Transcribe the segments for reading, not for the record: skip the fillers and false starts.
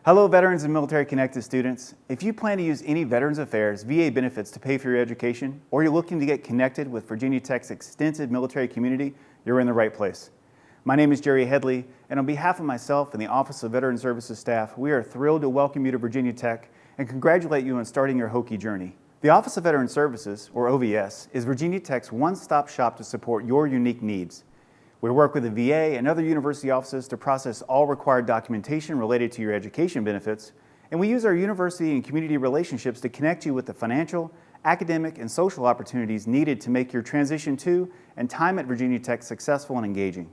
Hello Veterans and Military Connected students. If you plan to use any Veterans Affairs VA benefits to pay for your education, or you're looking to get connected with Virginia Tech's extensive military community, you're in the right place. My name is Jerry Headley, and on behalf of myself and the Office of Veteran Services staff, we are thrilled to welcome you to Virginia Tech and congratulate you on starting your Hokie journey. The Office of Veteran Services, or OVS, is Virginia Tech's one-stop shop to support your unique needs. We work with the VA and other university offices to process all required documentation related to your education benefits, and we use our university and community relationships to connect you with the financial, academic, and social opportunities needed to make your transition to and time at Virginia Tech successful and engaging.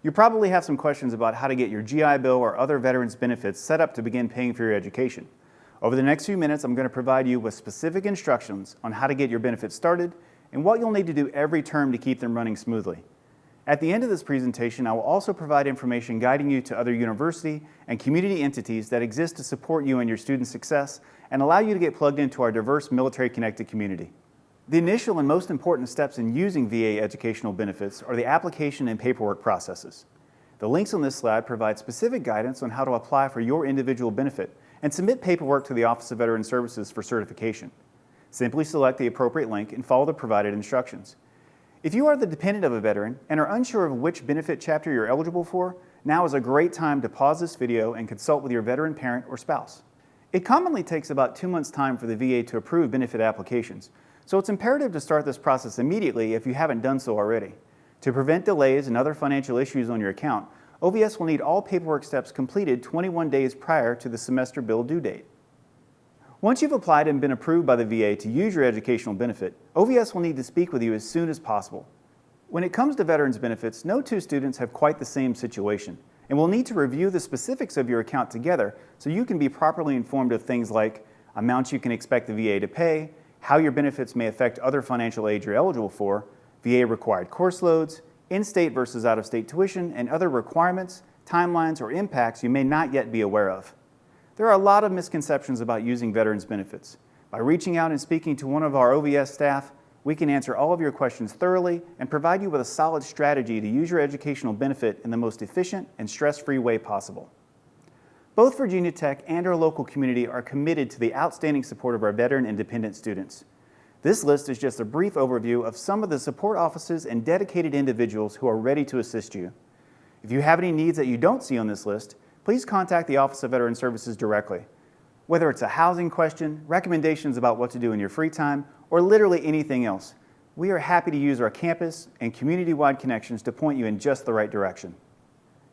You probably have some questions about how to get your GI Bill or other veterans benefits set up to begin paying for your education. Over the next few minutes, I'm going to provide you with specific instructions on how to get your benefits started and what you'll need to do every term to keep them running smoothly. At the end of this presentation, I will also provide information guiding you to other university and community entities that exist to support you in your student success and allow you to get plugged into our diverse military-connected community. The initial and most important steps in using VA educational benefits are the application and paperwork processes. The links on this slide provide specific guidance on how to apply for your individual benefit and submit paperwork to the Office of Veteran Services for certification. Simply select the appropriate link and follow the provided instructions. If you are the dependent of a veteran and are unsure of which benefit chapter you're eligible for, now is a great time to pause this video and consult with your veteran parent or spouse. It commonly takes about 2 months' time for the VA to approve benefit applications, so it's imperative to start this process immediately if you haven't done so already. To prevent delays and other financial issues on your account, OVS will need all paperwork steps completed 21 days prior to the semester bill due date. Once you've applied and been approved by the VA to use your educational benefit, OVS will need to speak with you as soon as possible. When it comes to veterans benefits, no two students have quite the same situation, and we'll need to review the specifics of your account together so you can be properly informed of things like amounts you can expect the VA to pay, how your benefits may affect other financial aid you're eligible for, VA required course loads, in-state versus out-of-state tuition, and other requirements, timelines, or impacts you may not yet be aware of. There are a lot of misconceptions about using veterans benefits. By reaching out and speaking to one of our OVS staff, we can answer all of your questions thoroughly and provide you with a solid strategy to use your educational benefit in the most efficient and stress-free way possible. Both Virginia Tech and our local community are committed to the outstanding support of our veteran and dependent students. This list is just a brief overview of some of the support offices and dedicated individuals who are ready to assist you. If you have any needs that you don't see on this list, please contact the Office of Veteran Services directly. Whether it's a housing question, recommendations about what to do in your free time, or literally anything else, we are happy to use our campus and community-wide connections to point you in just the right direction.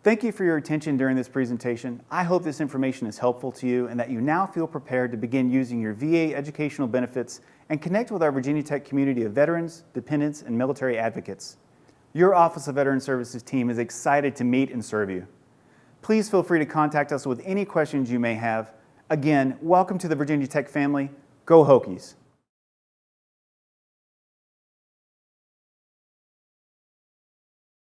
Thank you for your attention during this presentation. I hope this information is helpful to you and that you now feel prepared to begin using your VA educational benefits and connect with our Virginia Tech community of veterans, dependents, and military advocates. Your Office of Veteran Services team is excited to meet and serve you. Please feel free to contact us with any questions you may have. Again, welcome to the Virginia Tech family. Go Hokies!